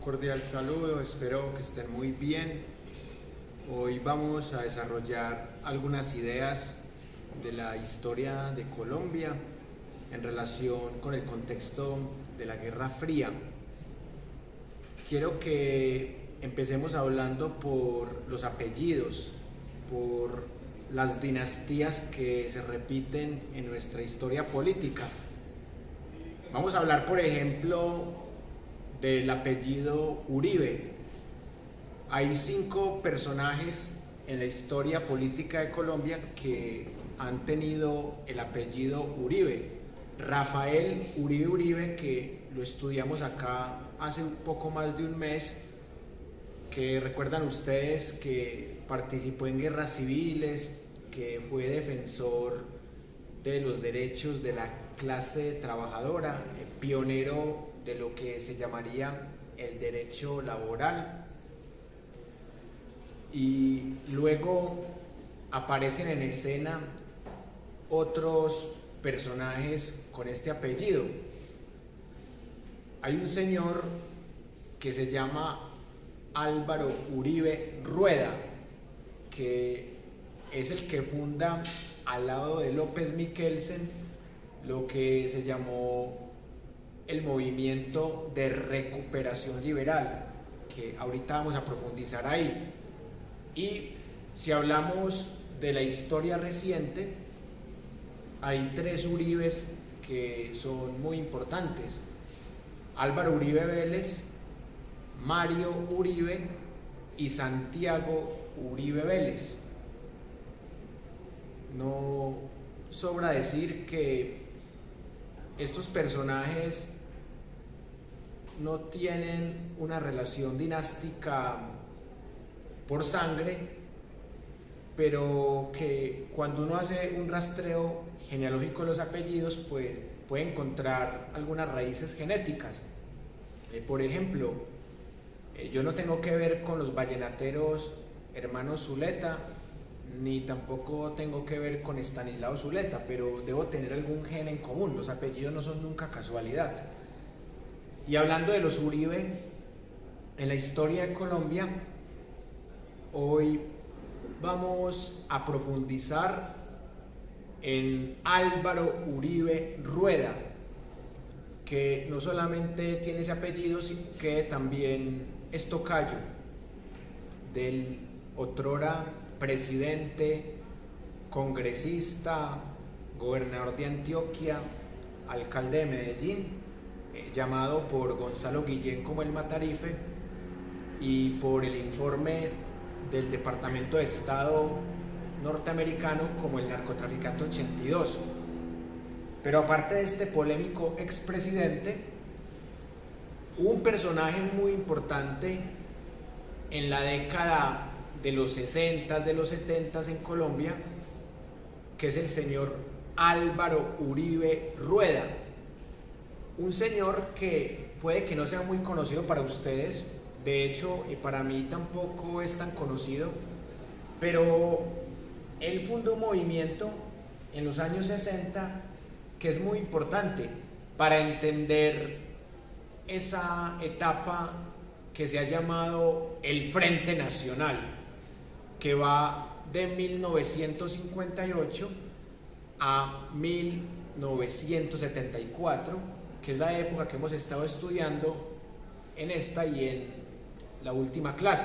cordial saludo, espero que estén muy bien. Hoy vamos a desarrollar algunas ideas de la historia de Colombia en relación con el contexto de la Guerra Fría. Quiero que empecemos hablando por los apellidos, por las dinastías que se repiten en nuestra historia política. Vamos a hablar, por ejemplo, del apellido Uribe. Hay 5 personajes en la historia política de Colombia que han tenido el apellido Uribe. Rafael Uribe Uribe, que lo estudiamos acá hace un poco más de un mes, que recuerdan ustedes que participó en guerras civiles, que fue defensor de los derechos de la clase trabajadora, pionero de lo que se llamaría el derecho laboral. Y luego aparecen en escena otros personajes con este apellido. Hay un señor que se llama Álvaro Uribe Rueda, que es el que funda al lado de López Miquelsen lo que se llamó el movimiento de recuperación liberal, que ahorita vamos a profundizar ahí. Y si hablamos de la historia reciente, hay 3 Uribes que son muy importantes: Álvaro Uribe Vélez, Mario Uribe y Santiago Uribe Vélez. No sobra decir que estos personajes no tienen una relación dinástica por sangre, pero que cuando uno hace un rastreo genealógico de los apellidos, pues puede encontrar algunas raíces genéticas. Por ejemplo, yo no tengo que ver con los vallenateros hermanos Zuleta, ni tampoco tengo que ver con Estanislao Zuleta, pero debo tener algún gen en común. Los apellidos no son nunca casualidad. Y hablando de los Uribe en la historia de Colombia, hoy vamos a profundizar en Álvaro Uribe Rueda, que no solamente tiene ese apellido, sino que también es tocayo del otrora presidente, congresista, gobernador de Antioquia, alcalde de Medellín, llamado por Gonzalo Guillén como el Matarife, y por el informe del Departamento de Estado norteamericano como el narcotraficante 82. Pero aparte de este polémico expresidente, hubo un personaje muy importante en la década de los 60, de los 70 en Colombia, que es el señor Álvaro Uribe Rueda. Un señor que puede que no sea muy conocido para ustedes, de hecho, para mí tampoco es tan conocido, pero él fundó un movimiento en los años 60 que es muy importante para entender esa etapa que se ha llamado el Frente Nacional, que va de 1958 a 1974, que es la época que hemos estado estudiando en esta y en la última clase.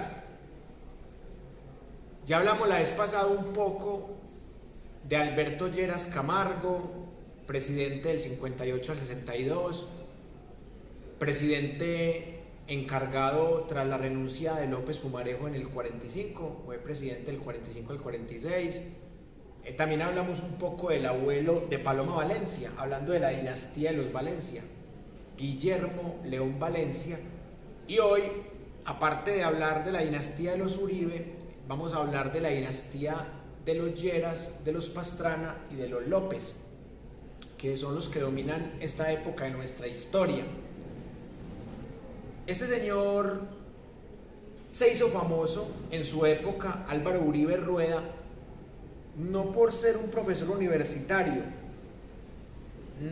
Ya hablamos la vez pasada un poco de Alberto Lleras Camargo, presidente del 58 al 62, presidente encargado tras la renuncia de López Pumarejo en el 45, fue presidente del 45 al 46. También hablamos un poco del abuelo de Paloma Valencia, hablando de la dinastía de los Valencia, Guillermo León Valencia. Y hoy, aparte de hablar de la dinastía de los Uribe, vamos a hablar de la dinastía de los Lleras, de los Pastrana y de los López, que son los que dominan esta época de nuestra historia. Este señor se hizo famoso en su época, Álvaro Uribe Rueda, no por ser un profesor universitario,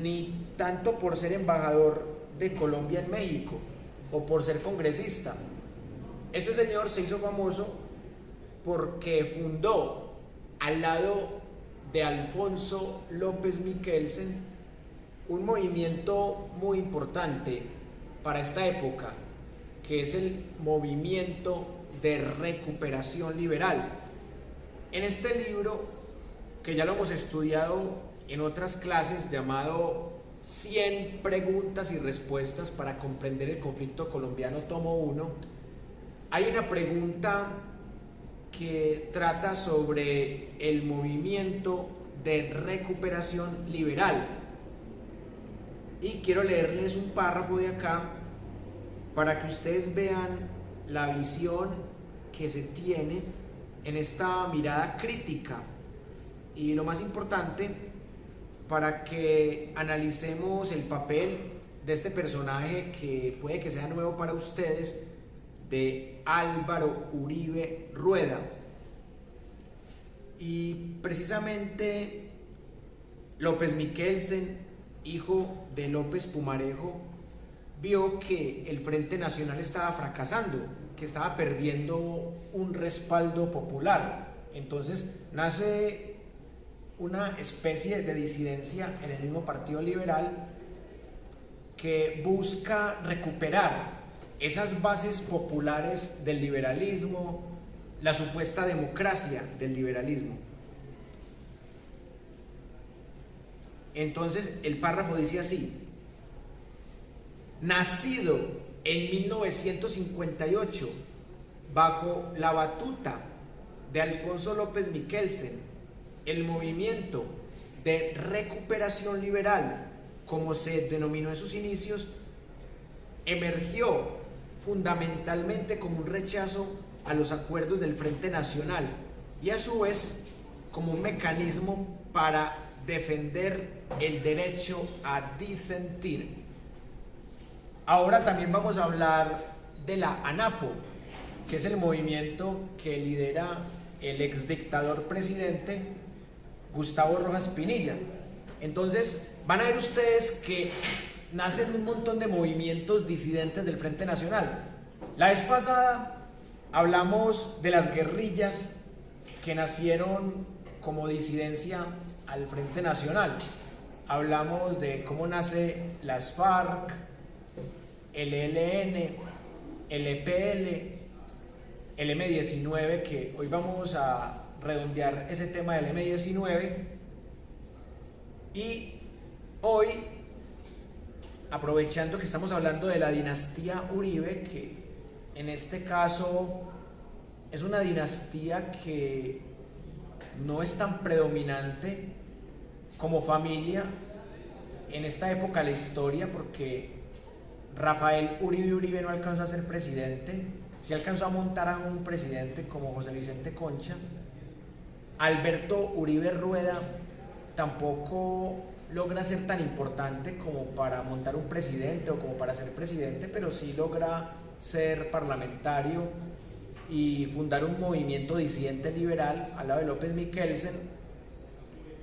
ni tanto por ser embajador de Colombia en México. o por ser congresista. Este señor se hizo famoso porque fundó al lado de Alfonso López Michelsen un movimiento muy importante para esta época, que es el movimiento de recuperación liberal. En este libro, que ya lo hemos estudiado en otras clases, llamado 100 preguntas y respuestas para comprender el conflicto colombiano, tomo 1, hay una pregunta que trata sobre el movimiento de recuperación liberal. Y quiero leerles un párrafo de acá para que ustedes vean la visión que se tiene en esta mirada crítica, y lo más importante, para que analicemos el papel de este personaje que puede que sea nuevo para ustedes, de Álvaro Uribe Rueda. Y precisamente López Michelsen, hijo de López Pumarejo, vio que el Frente Nacional estaba fracasando, que estaba perdiendo un respaldo popular. Entonces nace una especie de disidencia en el mismo Partido Liberal que busca recuperar esas bases populares del liberalismo, la supuesta democracia del liberalismo. Entonces el párrafo dice así: nacido en 1958 bajo la batuta de Alfonso López Michelsen, el movimiento de recuperación liberal, como se denominó en sus inicios, emergió fundamentalmente como un rechazo a los acuerdos del Frente Nacional y a su vez como un mecanismo para defender el derecho a disentir. Ahora también vamos a hablar de la ANAPO, que es el movimiento que lidera el exdictador presidente Gustavo Rojas Pinilla. Entonces van a ver ustedes que nacen un montón de movimientos disidentes del Frente Nacional. La vez pasada hablamos de las guerrillas que nacieron como disidencia al Frente Nacional. Hablamos de cómo nace las FARC, el ELN, el EPL, el M-19, que hoy vamos a redondear ese tema del M-19. Y hoy, aprovechando que estamos hablando de la dinastía Uribe, que en este caso es una dinastía que no es tan predominante como familia en esta época de la historia, porque Rafael Uribe Uribe no alcanzó a ser presidente, sí alcanzó a montar a un presidente como José Vicente Concha. Alberto Uribe Rueda tampoco logra ser tan importante como para montar un presidente o como para ser presidente, pero sí logra ser parlamentario y fundar un movimiento disidente liberal al lado de López Michelsen.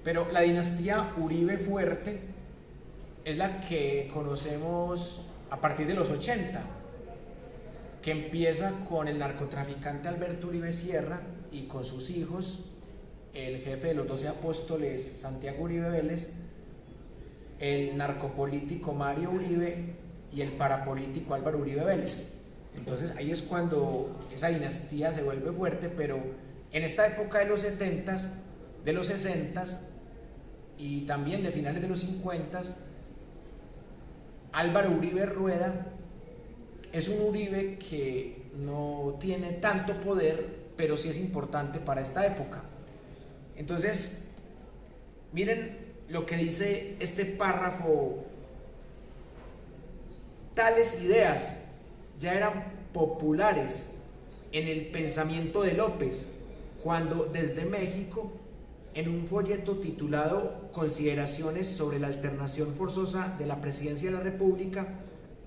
Pero la dinastía Uribe fuerte es la que conocemos a partir de los 80, que empieza con el narcotraficante Alberto Uribe Sierra y con sus hijos, el jefe de los 12 apóstoles Santiago Uribe Vélez, el narcopolítico Mario Uribe y el parapolítico Álvaro Uribe Vélez. Entonces ahí es cuando esa dinastía se vuelve fuerte, pero en esta época de los 70s, de los 60s y también de finales de los 50s, Álvaro Uribe Rueda es un Uribe que no tiene tanto poder, pero sí es importante para esta época. Entonces, miren lo que dice este párrafo: tales ideas ya eran populares en el pensamiento de López, cuando desde México, en un folleto titulado Consideraciones sobre la alternación forzosa de la presidencia de la República,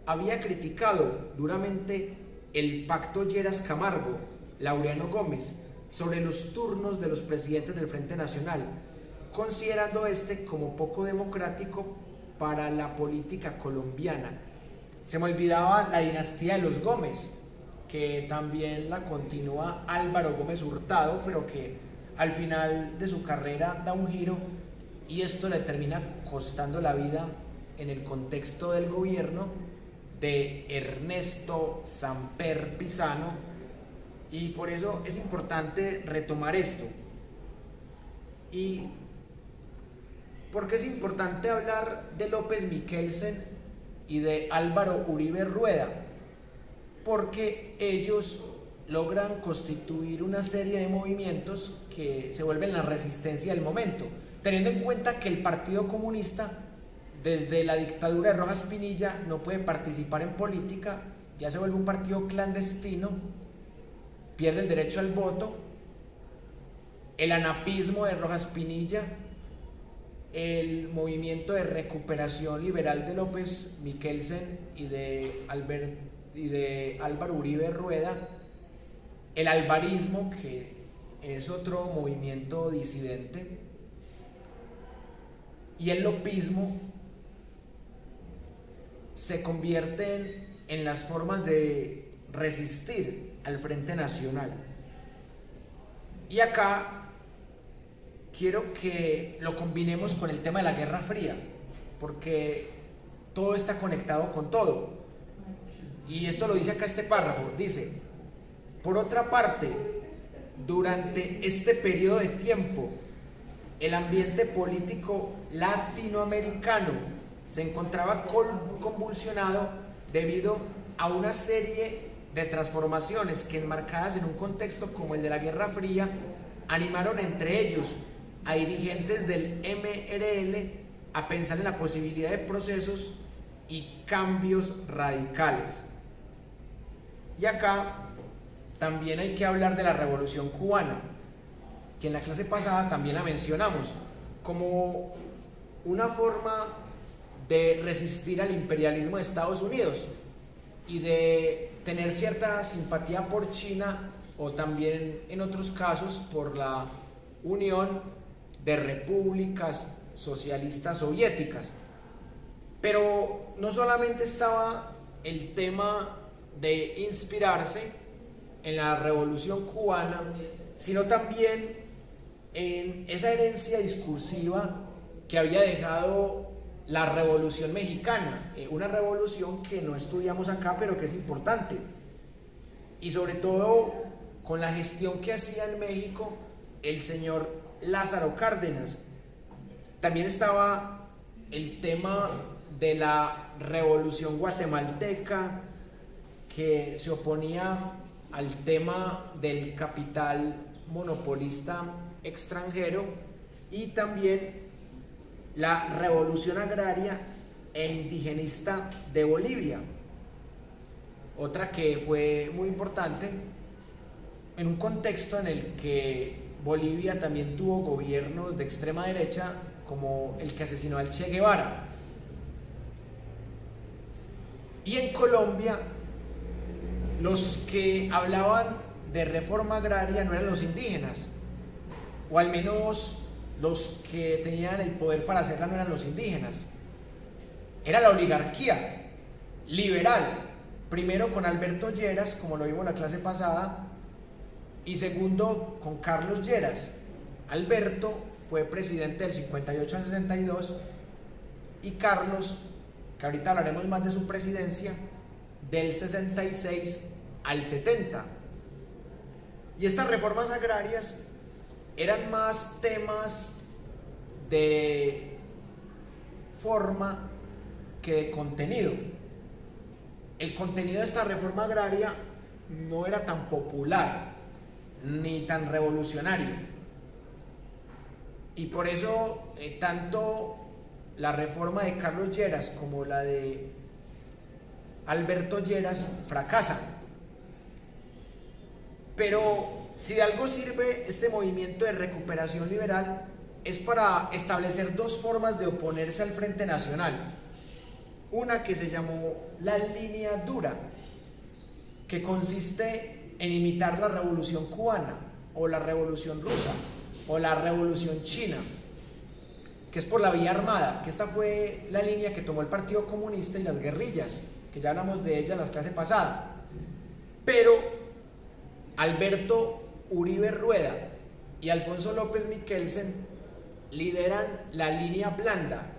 había criticado duramente el pacto Lleras Camargo, Laureano Gómez, sobre los turnos de los presidentes del Frente Nacional, considerando este como poco democrático para la política colombiana. Se me olvidaba la dinastía de los Gómez, que también la continúa Álvaro Gómez Hurtado, pero que al final de su carrera da un giro y esto le termina costando la vida en el contexto del gobierno de Ernesto Samper Pizano, y por eso es importante retomar esto. ¿Y por qué es importante hablar de López Miquelsen y de Álvaro Uribe Rueda? Porque ellos logran constituir una serie de movimientos que se vuelven la resistencia del momento, teniendo en cuenta que el Partido Comunista, desde la dictadura de Rojas Pinilla, no puede participar en política, ya se vuelve un partido clandestino, pierde el derecho al voto. El anapismo de Rojas Pinilla, el movimiento de recuperación liberal de López Miquelsen y de Álvaro Uribe Rueda, el alvarismo, que es otro movimiento disidente, y el lopismo se convierten en las formas de resistir al Frente Nacional. Y acá quiero que lo combinemos con el tema de la Guerra Fría, porque todo está conectado con todo. Y esto lo dice acá este párrafo, dice: por otra parte, durante este periodo de tiempo, el ambiente político latinoamericano se encontraba convulsionado debido a una serie de transformaciones que, enmarcadas en un contexto como el de la Guerra Fría, animaron entre ellos a dirigentes del MRL a pensar en la posibilidad de procesos y cambios radicales. Y acá también hay que hablar de la Revolución Cubana, que en la clase pasada también la mencionamos, como una forma de resistir al imperialismo de Estados Unidos y de tener cierta simpatía por China, o también en otros casos por la Unión de Repúblicas Socialistas Soviéticas. Pero no solamente estaba el tema de inspirarse en la Revolución Cubana, sino también en esa herencia discursiva que había dejado la Revolución Mexicana, una revolución que no estudiamos acá, pero que es importante, y sobre todo con la gestión que hacía en México el señor Lázaro Cárdenas. También estaba el tema de la Revolución Guatemalteca, que se oponía al tema del capital monopolista extranjero, y también la Revolución Agraria e Indigenista de Bolivia, otra que fue muy importante en un contexto en el que Bolivia también tuvo gobiernos de extrema derecha, como el que asesinó al Che Guevara. Y en Colombia, los que hablaban de reforma agraria no eran los indígenas, o al menos los que tenían el poder para hacerla no eran los indígenas, era la oligarquía liberal, primero con Alberto Lleras, como lo vimos en la clase pasada, y segundo con Carlos Lleras. Alberto fue presidente del 58 al 62 y Carlos, que ahorita hablaremos más de su presidencia, del 66 al 70. Y estas reformas agrarias eran más temas de forma que de contenido. El contenido de esta reforma agraria no era tan popular ni tan revolucionario, y por eso tanto la reforma de Carlos Lleras como la de Alberto Lleras fracasan. Pero si de algo sirve este movimiento de recuperación liberal, es para establecer dos formas de oponerse al Frente Nacional. Una que se llamó la línea dura, que consiste en imitar la Revolución Cubana, o la Revolución Rusa, o la Revolución China, que es por la vía armada, que esta fue la línea que tomó el Partido Comunista y las guerrillas. que ya hablamos de ella en la clase pasada. Pero Alberto Uribe Rueda y Alfonso López Miquelsen lideran la línea blanda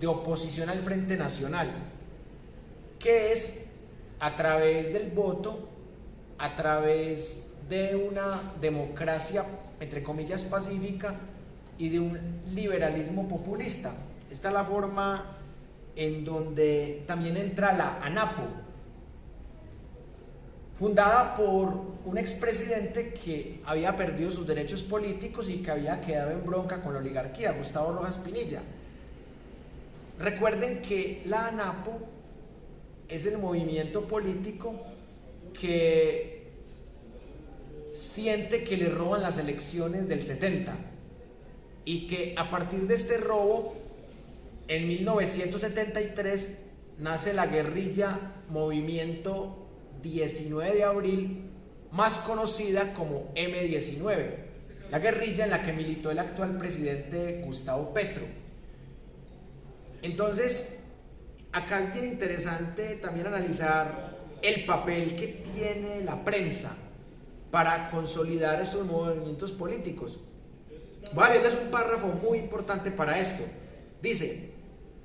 de oposición al Frente Nacional, que es a través del voto, a través de una democracia, entre comillas, pacífica y de un liberalismo populista. Esta es la forma en donde también entra la ANAPO, fundada por un expresidente que había perdido sus derechos políticos y que había quedado en bronca con la oligarquía, Gustavo Rojas Pinilla. Recuerden que la ANAPO es el movimiento político que siente que le roban las elecciones del 70 y que a partir de este robo, en 1973, nace la guerrilla Movimiento 19 de Abril, más conocida como M19, la guerrilla en la que militó el actual presidente Gustavo Petro. Entonces, acá es bien interesante también analizar el papel que tiene la prensa para consolidar estos movimientos políticos. Voy a leerles un párrafo muy importante para esto. Dice: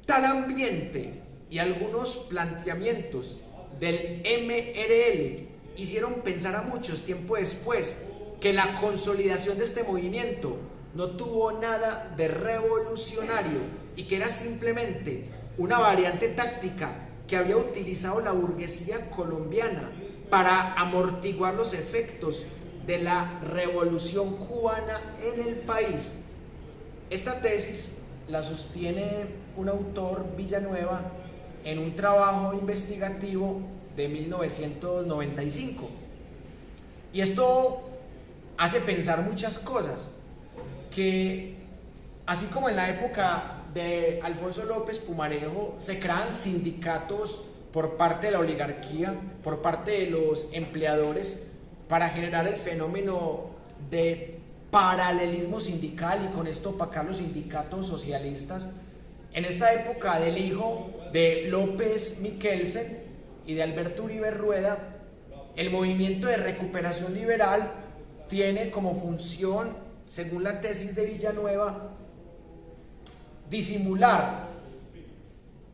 tal ambiente y algunos planteamientos del MRL hicieron pensar a muchos tiempo después que la consolidación de este movimiento no tuvo nada de revolucionario y que era simplemente una variante táctica que había utilizado la burguesía colombiana para amortiguar los efectos de la revolución cubana en el país. Esta tesis la sostiene un autor, Villanueva, en un trabajo investigativo de 1995. Y esto hace pensar muchas cosas, que así como en la época de Alfonso López Pumarejo se crean sindicatos por parte de la oligarquía, por parte de los empleadores, para generar el fenómeno de paralelismo sindical y con esto opacar los sindicatos socialistas. En esta época del hijo de López Miquelsen y de Alberto Uribe Rueda, el movimiento de recuperación liberal tiene como función, según la tesis de Villanueva, disimular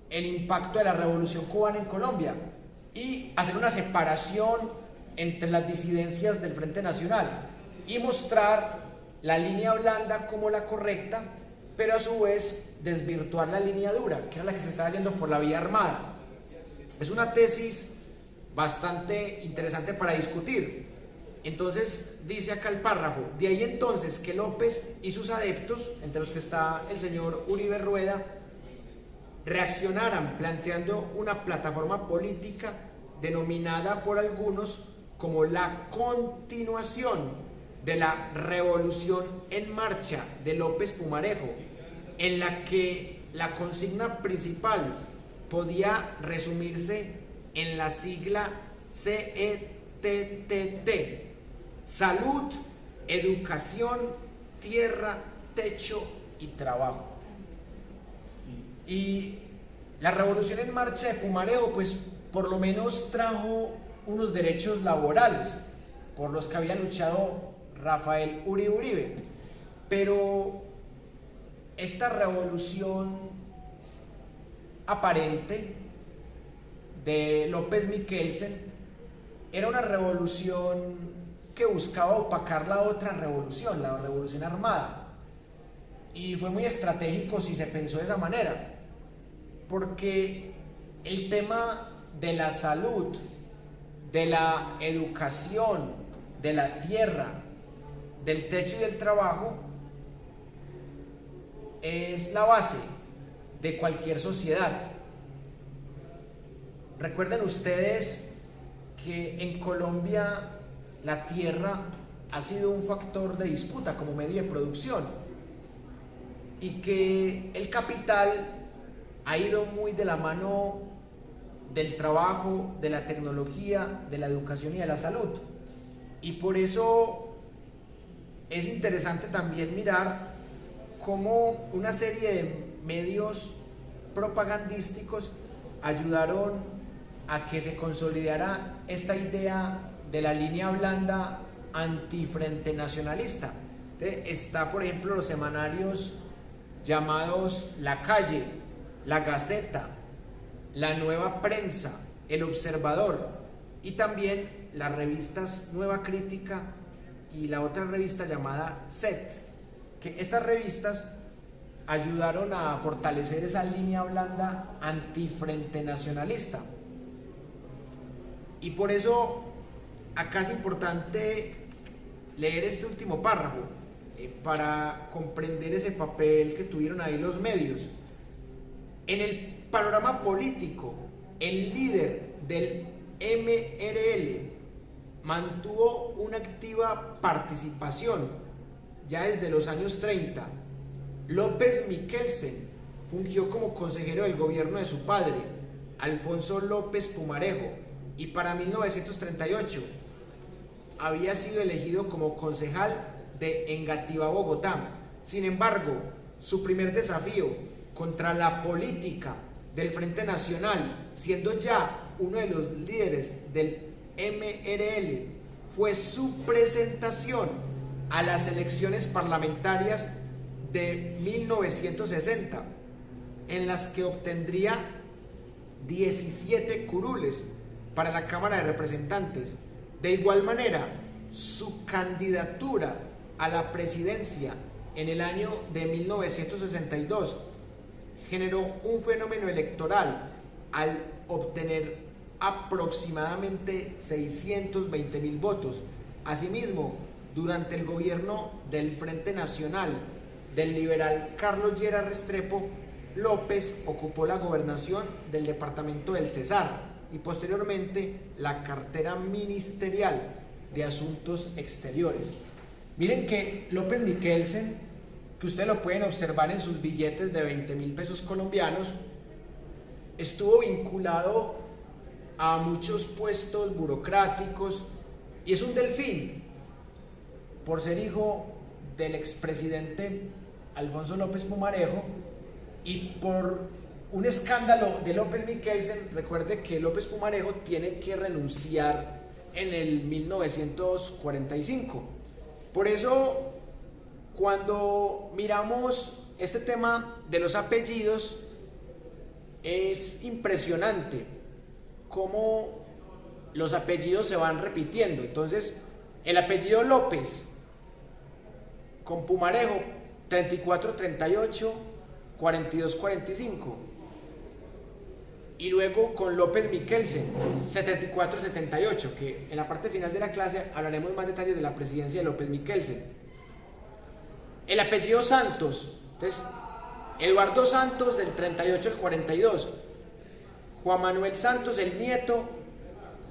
el impacto de la revolución cubana en Colombia y hacer una separación entre las disidencias del Frente Nacional y mostrar la línea blanda como la correcta, pero a su vez desvirtuar la línea dura, que era la que se estaba yendo por la vía armada. Es una tesis bastante interesante para discutir. Entonces dice acá el párrafo: de ahí entonces que López y sus adeptos, entre los que está el señor Uribe Rueda, reaccionaran planteando una plataforma política denominada por algunos como la continuación de la revolución en marcha de López Pumarejo, en la que la consigna principal podía resumirse en la sigla CETTT: salud, educación, tierra, techo y trabajo. Y la revolución en marcha de Pumarejo, pues por lo menos trajo unos derechos laborales por los que había luchado Rafael Uribe, pero esta revolución aparente de López Miquelsen era una revolución que buscaba opacar la otra revolución, la revolución armada, y fue muy estratégico si se pensó de esa manera, porque el tema de la salud, de la educación, de la tierra, del techo y del trabajo es la base de cualquier sociedad. Recuerden ustedes que en Colombia la tierra ha sido un factor de disputa como medio de producción y que el capital ha ido muy de la mano del trabajo, de la tecnología, de la educación y de la salud. Y por eso es interesante también mirar cómo una serie de medios propagandísticos ayudaron a que se consolidara esta idea de la línea blanda antifrente nacionalista. Entonces, está, por ejemplo, los semanarios llamados La Calle, La Gaceta, La Nueva Prensa, El Observador, y también las revistas Nueva Crítica y la otra revista llamada SET, que estas revistas ayudaron a fortalecer esa línea blanda antifrente nacionalista. Y por eso acá es importante leer este último párrafo para comprender ese papel que tuvieron ahí los medios. En el panorama político, el líder del MRL mantuvo una activa participación ya desde los años 30. López Miquelsen fungió como consejero del gobierno de su padre, Alfonso López Pumarejo, y para 1938 había sido elegido como concejal de Engativá, Bogotá. Sin embargo, su primer desafío contra la política del Frente Nacional, siendo ya uno de los líderes del MRL, fue su presentación a las elecciones parlamentarias de 1960, en las que obtendría 17 curules para la Cámara de Representantes. De igual manera, su candidatura a la presidencia en el año de 1962 generó un fenómeno electoral al obtener aproximadamente 620.000 votos. Asimismo, durante el gobierno del Frente Nacional del liberal Carlos Lleras Restrepo, López ocupó la gobernación del departamento del Cesar y posteriormente la cartera ministerial de Asuntos Exteriores. Miren que López Miquelsen, que ustedes lo pueden observar en sus billetes de 20.000 pesos colombianos, estuvo vinculado a muchos puestos burocráticos y es un delfín por ser hijo del expresidente Alfonso López Pumarejo y por un escándalo de López Miquelsen. Recuerde que López Pumarejo tiene que renunciar en el 1945. Por eso, cuando miramos este tema de los apellidos, es impresionante cómo los apellidos se van repitiendo. Entonces, el apellido López con Pumarejo, 34-38, 42-45. Y luego con López Miquelsen, 74-78, que en la parte final de la clase hablaremos más detalles de la presidencia de López Miquelsen. El apellido Santos, entonces, Eduardo Santos del 38 al 42, Juan Manuel Santos, el nieto,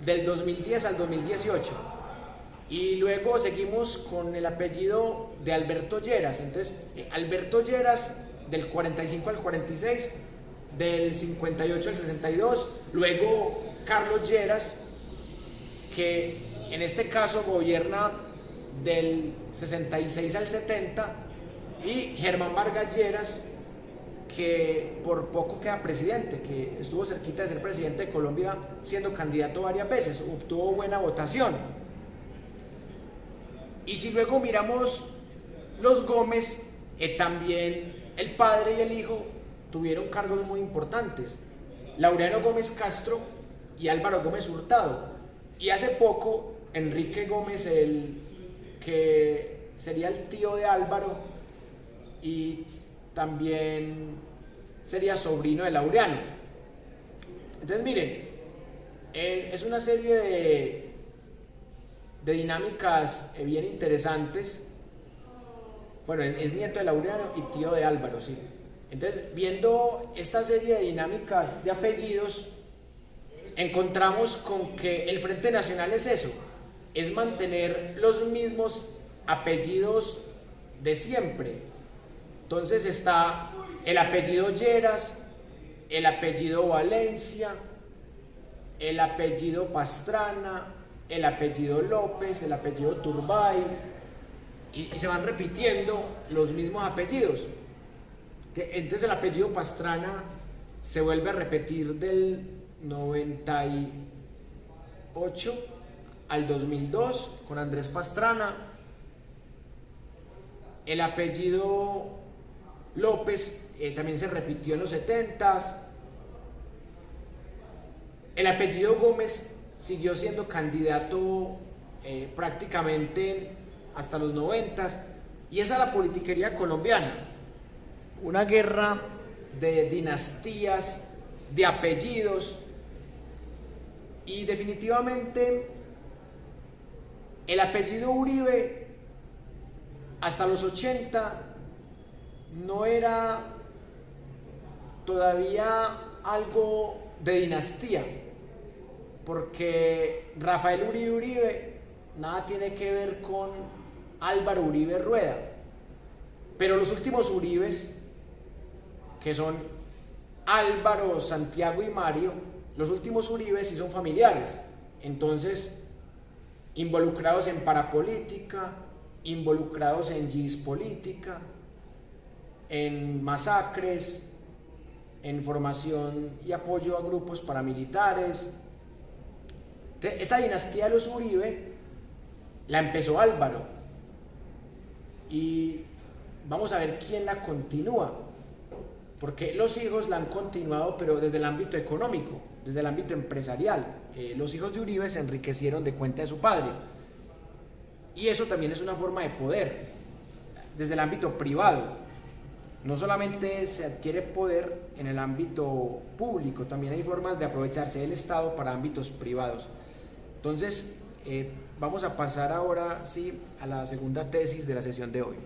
del 2010 al 2018. Y luego seguimos con el apellido de Alberto Lleras. Entonces, Alberto Lleras del 45 al 46, del 58 al 62. Luego Carlos Lleras, que en este caso gobierna del 66 al 70. Y Germán Vargas Lleras, que por poco queda presidente, que estuvo cerquita de ser presidente de Colombia siendo candidato varias veces, obtuvo buena votación. Y si luego miramos los Gómez, también el padre y el hijo tuvieron cargos muy importantes, Laureano Gómez Castro y Álvaro Gómez Hurtado. Y hace poco Enrique Gómez, el que sería el tío de Álvaro y también sería sobrino de Laureano. Entonces miren, es una serie de dinámicas bien interesantes. Bueno, es nieto de Laureano y tío de Álvaro, sí. Entonces, viendo esta serie de dinámicas de apellidos, encontramos con que el Frente Nacional es eso, es mantener los mismos apellidos de siempre. Entonces está el apellido Lleras, el apellido Valencia, el apellido Pastrana, el apellido López, el apellido Turbay, y se van repitiendo los mismos apellidos. Entonces el apellido Pastrana se vuelve a repetir del 98 al 2002 con Andrés Pastrana. El apellido López también se repitió en los 70s. El apellido Gómez siguió siendo candidato prácticamente hasta los 90s. Y esa es la politiquería colombiana. Una guerra de dinastías, de apellidos. Y definitivamente el apellido Uribe hasta los 80 no era todavía algo de dinastía, porque Rafael Uribe nada tiene que ver con Álvaro Uribe Rueda, pero los últimos Uribes, que son Álvaro, Santiago y Mario, los últimos Uribes sí son familiares, entonces involucrados en parapolítica, involucrados en gispolítica, en masacres, en formación y apoyo a grupos paramilitares. Esta dinastía de los Uribe la empezó Álvaro y vamos a ver quién la continúa, porque los hijos la han continuado, pero desde el ámbito económico, desde el ámbito empresarial. Los hijos de Uribe se enriquecieron de cuenta de su padre, y eso también es una forma de poder desde el ámbito privado. No solamente se adquiere poder en el ámbito público, también hay formas de aprovecharse del Estado para ámbitos privados. Entonces, vamos a pasar ahora sí a la segunda tesis de la sesión de hoy.